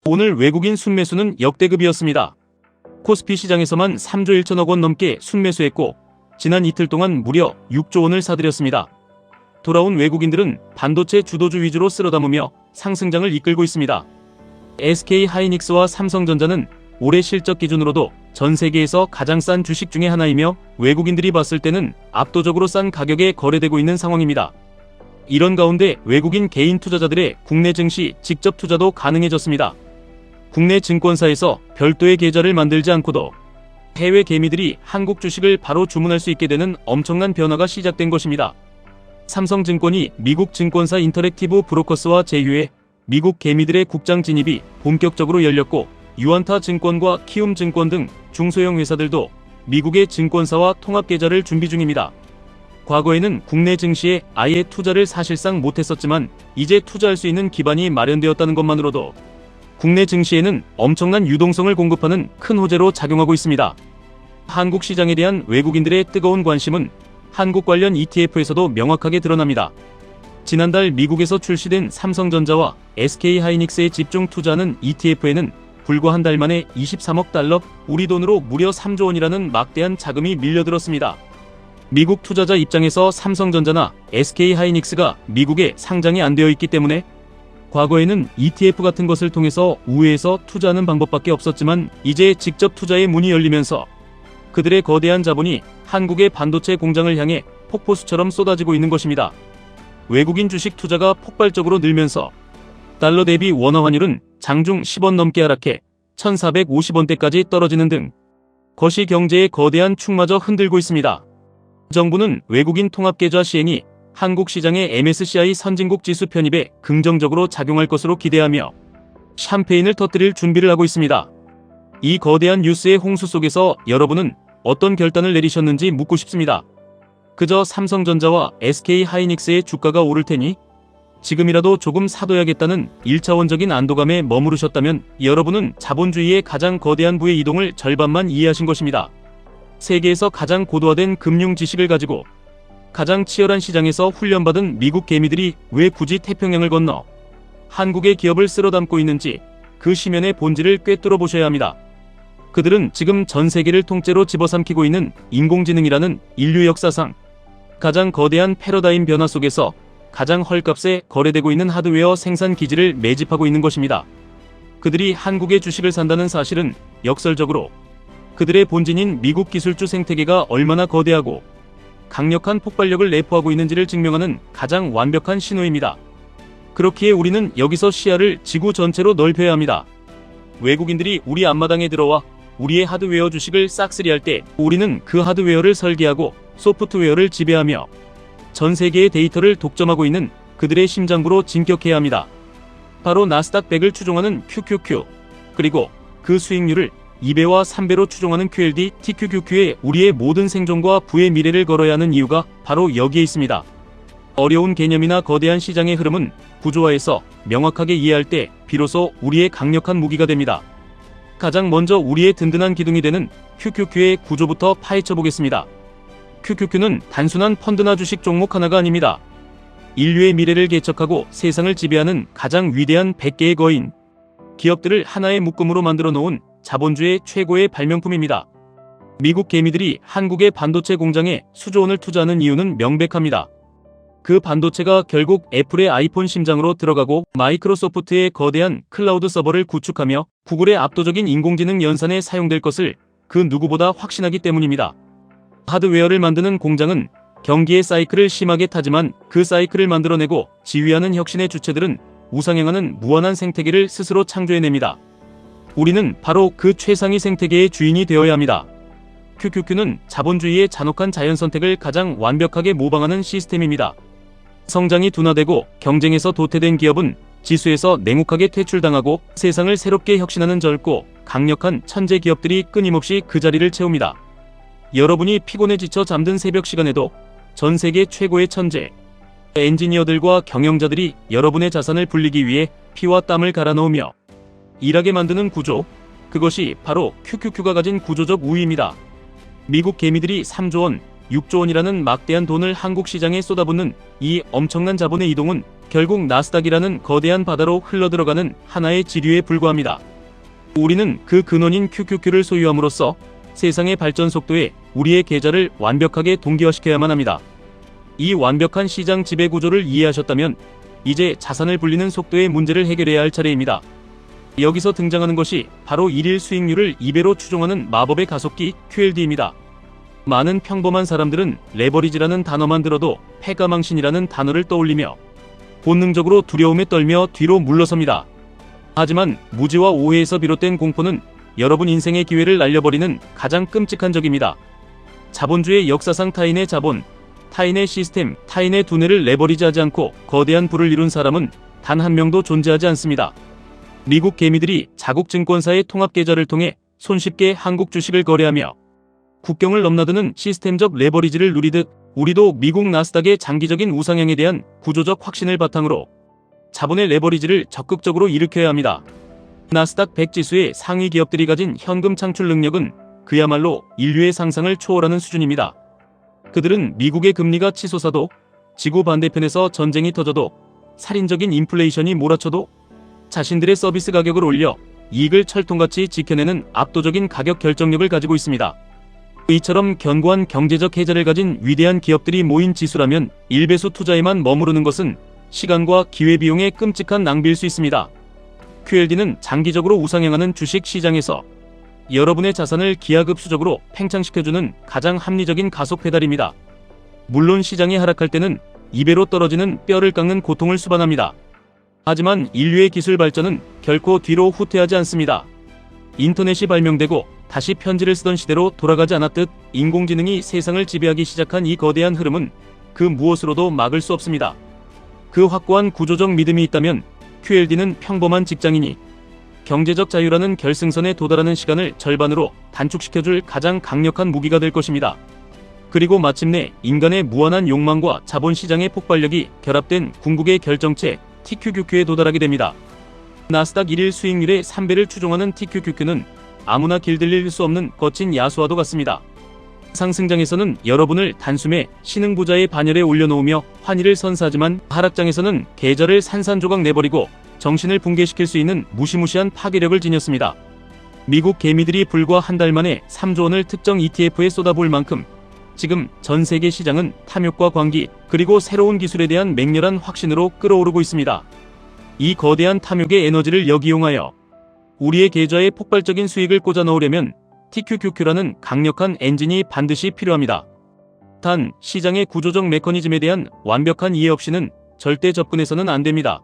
오늘 외국인 순매수는 역대급이었습니다. 코스피 시장에서만 3조 1천억 원 넘게 순매수했고 지난 이틀 동안 무려 6조 원을 사들였습니다. 돌아온 외국인들은 반도체 주도주 위주로 쓸어담으며 상승장을 이끌고 있습니다. SK하이닉스와 삼성전자는 올해 실적 기준으로도 전 세계에서 가장 싼 주식 중에 하나이며 외국인들이 봤을 때는 압도적으로 싼 가격에 거래되고 있는 상황입니다. 이런 가운데 외국인 개인 투자자들의 국내 증시 직접 투자도 가능해졌습니다. 국내 증권사에서 별도의 계좌를 만들지 않고도 해외 개미들이 한국 주식을 바로 주문할 수 있게 되는 엄청난 변화가 시작된 것입니다. 삼성증권이 미국 증권사 인터랙티브 브로커스와 제휴해 미국 개미들의 국장 진입이 본격적으로 열렸고 유안타 증권과 키움증권 등 중소형 회사들도 미국의 증권사와 통합계좌를 준비 중입니다. 과거에는 국내 증시에 아예 투자를 사실상 못했었지만 이제 투자할 수 있는 기반이 마련되었다는 것만으로도 국내 증시에는 엄청난 유동성을 공급하는 큰 호재로 작용하고 있습니다. 한국 시장에 대한 외국인들의 뜨거운 관심은 한국 관련 ETF에서도 명확하게 드러납니다. 지난달 미국에서 출시된 삼성전자와 SK하이닉스에 집중 투자하는 ETF에는 불과 한 달 만에 23억 달러, 우리 돈으로 무려 3조 원이라는 막대한 자금이 밀려들었습니다. 미국 투자자 입장에서 삼성전자나 SK하이닉스가 미국에 상장이 안 되어 있기 때문에 과거에는 ETF 같은 것을 통해서 우회해서 투자하는 방법밖에 없었지만 이제 직접 투자의 문이 열리면서 그들의 거대한 자본이 한국의 반도체 공장을 향해 폭포수처럼 쏟아지고 있는 것입니다. 외국인 주식 투자가 폭발적으로 늘면서 달러 대비 원화 환율은 장중 10원 넘게 하락해 1,450원대까지 떨어지는 등 거시 경제의 거대한 축마저 흔들고 있습니다. 정부는 외국인 통합계좌 시행이 한국 시장의 MSCI 선진국 지수 편입에 긍정적으로 작용할 것으로 기대하며 샴페인을 터뜨릴 준비를 하고 있습니다. 이 거대한 뉴스의 홍수 속에서 여러분은 어떤 결단을 내리셨는지 묻고 싶습니다. 그저 삼성전자와 SK하이닉스의 주가가 오를 테니 지금이라도 조금 사둬야겠다는 1차원적인 안도감에 머무르셨다면 여러분은 자본주의의 가장 거대한 부의 이동을 절반만 이해하신 것입니다. 세계에서 가장 고도화된 금융 지식을 가지고 가장 치열한 시장에서 훈련받은 미국 개미들이 왜 굳이 태평양을 건너 한국의 기업을 쓸어담고 있는지 그 심연의 본질을 꿰뚫어 보셔야 합니다. 그들은 지금 전 세계를 통째로 집어삼키고 있는 인공지능이라는 인류 역사상 가장 거대한 패러다임 변화 속에서 가장 헐값에 거래되고 있는 하드웨어 생산 기지를 매집하고 있는 것입니다. 그들이 한국의 주식을 산다는 사실은 역설적으로 그들의 본진인 미국 기술주 생태계가 얼마나 거대하고 강력한 폭발력을 내포하고 있는지를 증명하는 가장 완벽한 신호입니다. 그렇기에 우리는 여기서 시야를 지구 전체로 넓혀야 합니다. 외국인들이 우리 앞마당에 들어와 우리의 하드웨어 주식을 싹쓸이할 때 우리는 그 하드웨어를 설계하고 소프트웨어를 지배하며 전 세계의 데이터를 독점하고 있는 그들의 심장부로 진격해야 합니다. 바로 나스닥 100을 추종하는 QQQ, 그리고 그 수익률을 2배와 3배로 추종하는 QLD, TQQQ에 우리의 모든 생존과 부의 미래를 걸어야 하는 이유가 바로 여기에 있습니다. 어려운 개념이나 거대한 시장의 흐름은 구조화해서 명확하게 이해할 때 비로소 우리의 강력한 무기가 됩니다. 가장 먼저 우리의 든든한 기둥이 되는 QQQ의 구조부터 파헤쳐 보겠습니다. QQQ는 단순한 펀드나 주식 종목 하나가 아닙니다. 인류의 미래를 개척하고 세상을 지배하는 가장 위대한 100개의 거인, 기업들을 하나의 묶음으로 만들어 놓은 자본주의 최고의 발명품입니다. 미국 개미들이 한국의 반도체 공장에 수조 원을 투자하는 이유는 명백합니다. 그 반도체가 결국 애플의 아이폰 심장으로 들어가고 마이크로소프트의 거대한 클라우드 서버를 구축하며 구글의 압도적인 인공지능 연산에 사용될 것을 그 누구보다 확신하기 때문입니다. 하드웨어를 만드는 공장은 경기의 사이클을 심하게 타지만 그 사이클을 만들어내고 지휘하는 혁신의 주체들은 우상향하는 무한한 생태계를 스스로 창조해냅니다. 우리는 바로 그 최상위 생태계의 주인이 되어야 합니다. QQQ는 자본주의의 잔혹한 자연 선택을 가장 완벽하게 모방하는 시스템입니다. 성장이 둔화되고 경쟁에서 도태된 기업은 지수에서 냉혹하게 퇴출당하고 세상을 새롭게 혁신하는 젊고 강력한 천재 기업들이 끊임없이 그 자리를 채웁니다. 여러분이 피곤해 지쳐 잠든 새벽 시간에도 전 세계 최고의 천재 엔지니어들과 경영자들이 여러분의 자산을 불리기 위해 피와 땀을 갈아 넣으며 일하게 만드는 구조, 그것이 바로 QQQ가 가진 구조적 우위입니다. 미국 개미들이 3조 원, 6조 원이라는 막대한 돈을 한국 시장에 쏟아붓는 이 엄청난 자본의 이동은 결국 나스닥이라는 거대한 바다로 흘러들어가는 하나의 지류에 불과합니다. 우리는 그 근원인 QQQ를 소유함으로써 세상의 발전 속도에 우리의 계좌를 완벽하게 동기화시켜야만 합니다. 이 완벽한 시장 지배 구조를 이해하셨다면 이제 자산을 불리는 속도의 문제를 해결해야 할 차례입니다. 여기서 등장하는 것이 바로 일일 수익률을 2배로 추종하는 마법의 가속기 QLD입니다. 많은 평범한 사람들은 레버리지라는 단어만 들어도 패가망신이라는 단어를 떠올리며 본능적으로 두려움에 떨며 뒤로 물러섭니다. 하지만 무지와 오해에서 비롯된 공포는 여러분 인생의 기회를 날려버리는 가장 끔찍한 적입니다. 자본주의 역사상 타인의 자본, 타인의 시스템, 타인의 두뇌를 레버리지하지 않고 거대한 부를 이룬 사람은 단 한 명도 존재하지 않습니다. 미국 개미들이 자국 증권사의 통합 계좌를 통해 손쉽게 한국 주식을 거래하며 국경을 넘나드는 시스템적 레버리지를 누리듯 우리도 미국 나스닥의 장기적인 우상향에 대한 구조적 확신을 바탕으로 자본의 레버리지를 적극적으로 일으켜야 합니다. 나스닥 100 지수의 상위 기업들이 가진 현금 창출 능력은 그야말로 인류의 상상을 초월하는 수준입니다. 그들은 미국의 금리가 치솟아도, 지구 반대편에서 전쟁이 터져도, 살인적인 인플레이션이 몰아쳐도 자신들의 서비스 가격을 올려 이익을 철통같이 지켜내는 압도적인 가격 결정력을 가지고 있습니다. 이처럼 견고한 경제적 해자를 가진 위대한 기업들이 모인 지수라면 1배수 투자에만 머무르는 것은 시간과 기회비용의 끔찍한 낭비일 수 있습니다. QLD는 장기적으로 우상향하는 주식 시장에서 여러분의 자산을 기하급수적으로 팽창시켜주는 가장 합리적인 가속 페달입니다. 물론 시장이 하락할 때는 2배로 떨어지는 뼈를 깎는 고통을 수반합니다. 하지만 인류의 기술 발전은 결코 뒤로 후퇴하지 않습니다. 인터넷이 발명되고 다시 편지를 쓰던 시대로 돌아가지 않았듯 인공지능이 세상을 지배하기 시작한 이 거대한 흐름은 그 무엇으로도 막을 수 없습니다. 그 확고한 구조적 믿음이 있다면 QLD는 평범한 직장인이 경제적 자유라는 결승선에 도달하는 시간을 절반으로 단축시켜줄 가장 강력한 무기가 될 것입니다. 그리고 마침내 인간의 무한한 욕망과 자본시장의 폭발력이 결합된 궁극의 결정체 TQQQ에 도달하게 됩니다. 나스닥 1일 수익률의 3배를 추종하는 TQQQ는 아무나 길들일 수 없는 거친 야수와도 같습니다. 상승장에서는 여러분을 단숨에 신흥부자의 반열에 올려놓으며 환희를 선사하지만 하락장에서는 계좌를 산산조각 내버리고 정신을 붕괴시킬 수 있는 무시무시한 파괴력을 지녔습니다. 미국 개미들이 불과 한 달 만에 3조 원을 특정 ETF에 쏟아부을 만큼 지금 전 세계 시장은 탐욕과 광기 그리고 새로운 기술에 대한 맹렬한 확신으로 끓어오르고 있습니다. 이 거대한 탐욕의 에너지를 역이용하여 우리의 계좌에 폭발적인 수익을 꽂아 넣으려면 TQQQ라는 강력한 엔진이 반드시 필요합니다. 단, 시장의 구조적 메커니즘에 대한 완벽한 이해 없이는 절대 접근해서는 안 됩니다.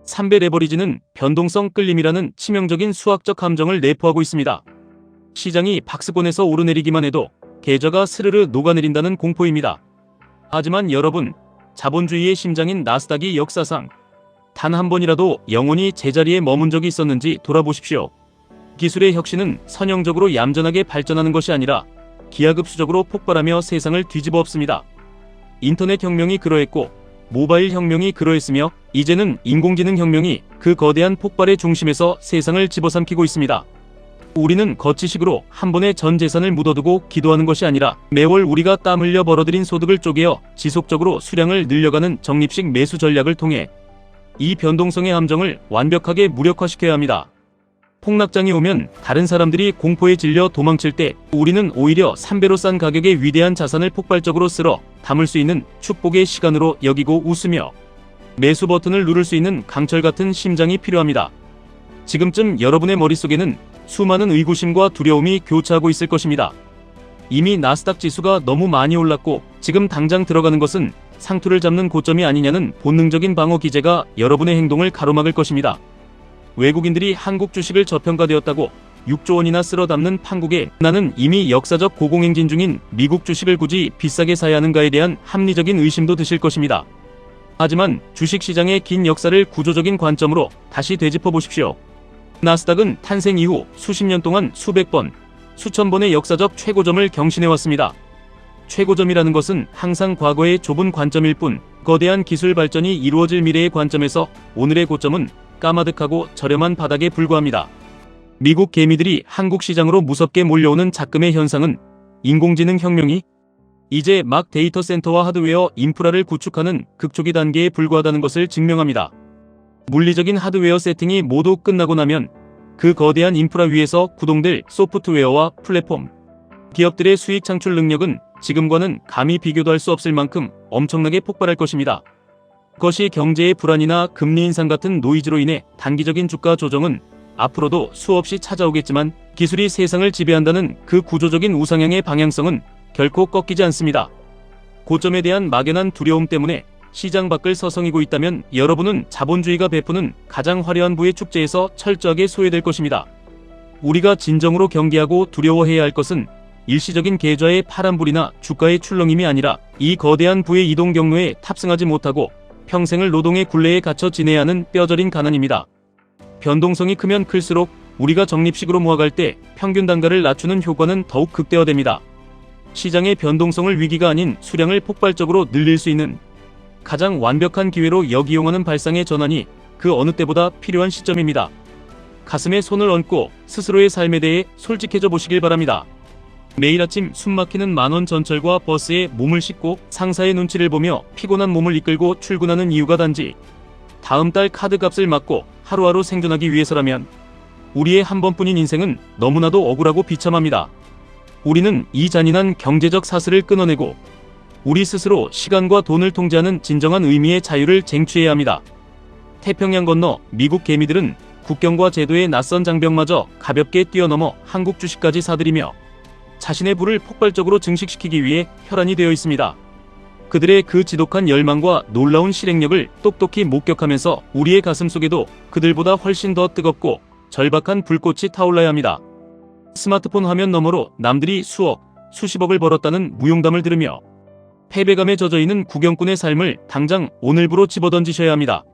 3배 레버리지는 변동성 끌림이라는 치명적인 수학적 함정을 내포하고 있습니다. 시장이 박스권에서 오르내리기만 해도 계좌가 스르르 녹아내린다는 공포입니다. 하지만 여러분, 자본주의의 심장인 나스닥이 역사상 단 한 번이라도 영원히 제자리에 머문 적이 있었는지 돌아보십시오. 기술의 혁신은 선형적으로 얌전하게 발전하는 것이 아니라 기하급수적으로 폭발하며 세상을 뒤집어 엎습니다. 인터넷 혁명이 그러했고 모바일 혁명이 그러했으며 이제는 인공지능 혁명이 그 거대한 폭발의 중심에서 세상을 집어삼키고 있습니다. 우리는 거치식으로 한 번에 전 재산을 묻어두고 기도하는 것이 아니라 매월 우리가 땀 흘려 벌어들인 소득을 쪼개어 지속적으로 수량을 늘려가는 적립식 매수 전략을 통해 이 변동성의 함정을 완벽하게 무력화시켜야 합니다. 폭락장이 오면 다른 사람들이 공포에 질려 도망칠 때 우리는 오히려 3배로 싼 가격의 위대한 자산을 폭발적으로 쓸어 담을 수 있는 축복의 시간으로 여기고 웃으며 매수 버튼을 누를 수 있는 강철 같은 심장이 필요합니다. 지금쯤 여러분의 머릿속에는 수많은 의구심과 두려움이 교차하고 있을 것입니다. 이미 나스닥 지수가 너무 많이 올랐고 지금 당장 들어가는 것은 상투를 잡는 고점이 아니냐는 본능적인 방어 기제가 여러분의 행동을 가로막을 것입니다. 외국인들이 한국 주식을 저평가되었다고 6조 원이나 쓸어 담는 판국에 나는 이미 역사적 고공행진 중인 미국 주식을 굳이 비싸게 사야 하는가에 대한 합리적인 의심도 드실 것입니다. 하지만 주식시장의 긴 역사를 구조적인 관점으로 다시 되짚어 보십시오. 나스닥은 탄생 이후 수십 년 동안 수백 번, 수천 번의 역사적 최고점을 경신해왔습니다. 최고점이라는 것은 항상 과거의 좁은 관점일 뿐 거대한 기술 발전이 이루어질 미래의 관점에서 오늘의 고점은 까마득하고 저렴한 바닥에 불과합니다. 미국 개미들이 한국 시장으로 무섭게 몰려오는 작금의 현상은 인공지능 혁명이 이제 막 데이터 센터와 하드웨어 인프라를 구축하는 극초기 단계에 불과하다는 것을 증명합니다. 물리적인 하드웨어 세팅이 모두 끝나고 나면 그 거대한 인프라 위에서 구동될 소프트웨어와 플랫폼, 기업들의 수익 창출 능력은 지금과는 감히 비교도 할 수 없을 만큼 엄청나게 폭발할 것입니다. 그것이 경제의 불안이나 금리 인상 같은 노이즈로 인해 단기적인 주가 조정은 앞으로도 수없이 찾아오겠지만 기술이 세상을 지배한다는 그 구조적인 우상향의 방향성은 결코 꺾이지 않습니다. 고점에 대한 막연한 두려움 때문에 시장 밖을 서성이고 있다면 여러분은 자본주의가 베푸는 가장 화려한 부의 축제에서 철저하게 소외될 것입니다. 우리가 진정으로 경계하고 두려워해야 할 것은 일시적인 계좌의 파란불이나 주가의 출렁임이 아니라 이 거대한 부의 이동 경로에 탑승하지 못하고 평생을 노동의 굴레에 갇혀 지내야 하는 뼈저린 가난입니다. 변동성이 크면 클수록 우리가 적립식으로 모아갈 때 평균 단가를 낮추는 효과는 더욱 극대화됩니다. 시장의 변동성을 위기가 아닌 수량을 폭발적으로 늘릴 수 있는 가장 완벽한 기회로 역이용하는 발상의 전환이 그 어느 때보다 필요한 시점입니다. 가슴에 손을 얹고 스스로의 삶에 대해 솔직해져 보시길 바랍니다. 매일 아침 숨막히는 만원 전철과 버스에 몸을 싣고 상사의 눈치를 보며 피곤한 몸을 이끌고 출근하는 이유가 단지 다음 달 카드값을 막고 하루하루 생존하기 위해서라면 우리의 한 번뿐인 인생은 너무나도 억울하고 비참합니다. 우리는 이 잔인한 경제적 사슬을 끊어내고 우리 스스로 시간과 돈을 통제하는 진정한 의미의 자유를 쟁취해야 합니다. 태평양 건너 미국 개미들은 국경과 제도의 낯선 장벽마저 가볍게 뛰어넘어 한국 주식까지 사들이며 자신의 부를 폭발적으로 증식시키기 위해 혈안이 되어 있습니다. 그들의 그 지독한 열망과 놀라운 실행력을 똑똑히 목격하면서 우리의 가슴 속에도 그들보다 훨씬 더 뜨겁고 절박한 불꽃이 타올라야 합니다. 스마트폰 화면 너머로 남들이 수억, 수십억을 벌었다는 무용담을 들으며 패배감에 젖어있는 구경꾼의 삶을 당장 오늘부로 집어던지셔야 합니다.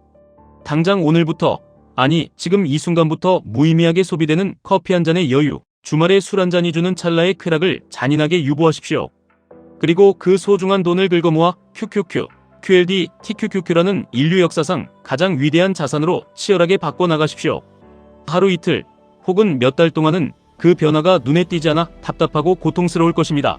당장 오늘부터, 아니 지금 이 순간부터 무의미하게 소비되는 커피 한 잔의 여유, 주말에 술 한 잔이 주는 찰나의 쾌락을 잔인하게 유보하십시오. 그리고 그 소중한 돈을 긁어모아 QQQ, QLD, TQQQ라는 인류 역사상 가장 위대한 자산으로 치열하게 바꿔나가십시오. 하루 이틀 혹은 몇 달 동안은 그 변화가 눈에 띄지 않아 답답하고 고통스러울 것입니다.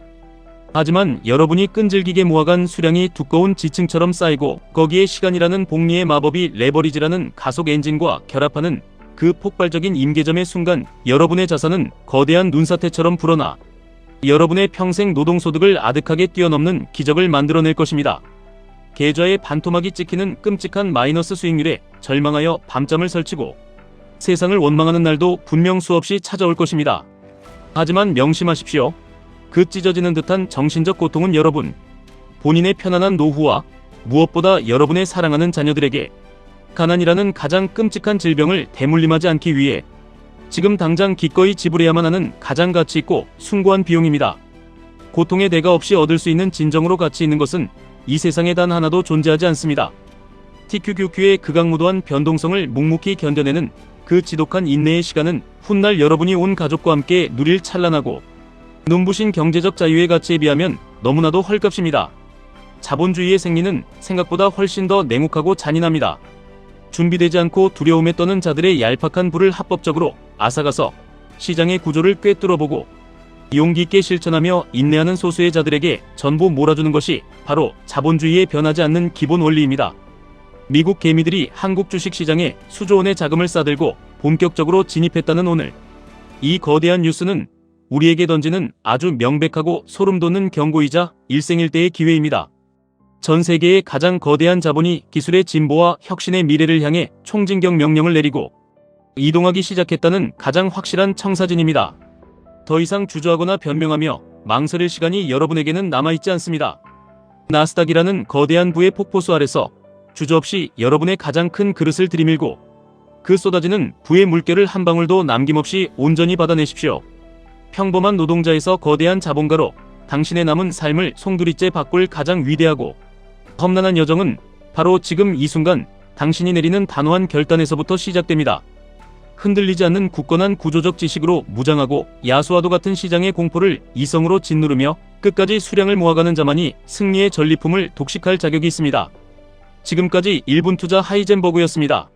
하지만 여러분이 끈질기게 모아간 수량이 두꺼운 지층처럼 쌓이고 거기에 시간이라는 복리의 마법이 레버리지라는 가속 엔진과 결합하는 그 폭발적인 임계점의 순간 여러분의 자산은 거대한 눈사태처럼 불어나 여러분의 평생 노동소득을 아득하게 뛰어넘는 기적을 만들어낼 것입니다. 계좌에 반토막이 찍히는 끔찍한 마이너스 수익률에 절망하여 밤잠을 설치고 세상을 원망하는 날도 분명 수없이 찾아올 것입니다. 하지만 명심하십시오. 그 찢어지는 듯한 정신적 고통은 여러분, 본인의 편안한 노후와 무엇보다 여러분의 사랑하는 자녀들에게 가난이라는 가장 끔찍한 질병을 대물림하지 않기 위해 지금 당장 기꺼이 지불해야만 하는 가장 가치 있고 숭고한 비용입니다. 고통의 대가 없이 얻을 수 있는 진정으로 가치 있는 것은 이 세상에 단 하나도 존재하지 않습니다. TQQQ의 극악무도한 변동성을 묵묵히 견뎌내는 그 지독한 인내의 시간은 훗날 여러분이 온 가족과 함께 누릴 찬란하고 눈부신 경제적 자유의 가치에 비하면 너무나도 헐값입니다. 자본주의의 생리는 생각보다 훨씬 더 냉혹하고 잔인합니다. 준비되지 않고 두려움에 떠는 자들의 얄팍한 불을 합법적으로 앗아가서 시장의 구조를 꿰뚫어보고 용기 있게 실천하며 인내하는 소수의 자들에게 전부 몰아주는 것이 바로 자본주의에 변하지 않는 기본 원리입니다. 미국 개미들이 한국 주식시장에 수조원의 자금을 싸들고 본격적으로 진입했다는 오늘, 이 거대한 뉴스는 우리에게 던지는 아주 명백하고 소름돋는 경고이자 일생일대의 기회입니다. 전 세계의 가장 거대한 자본이 기술의 진보와 혁신의 미래를 향해 총진격 명령을 내리고 이동하기 시작했다는 가장 확실한 청사진입니다. 더 이상 주저하거나 변명하며 망설일 시간이 여러분에게는 남아있지 않습니다. 나스닥이라는 거대한 부의 폭포수 아래서 주저없이 여러분의 가장 큰 그릇을 들이밀고 그 쏟아지는 부의 물결을 한 방울도 남김없이 온전히 받아내십시오. 평범한 노동자에서 거대한 자본가로 당신의 남은 삶을 송두리째 바꿀 가장 위대하고 험난한 여정은 바로 지금 이 순간 당신이 내리는 단호한 결단에서부터 시작됩니다. 흔들리지 않는 굳건한 구조적 지식으로 무장하고 야수와도 같은 시장의 공포를 이성으로 짓누르며 끝까지 수량을 모아가는 자만이 승리의 전리품을 독식할 자격이 있습니다. 지금까지 1분 투자 하이젠버그였습니다.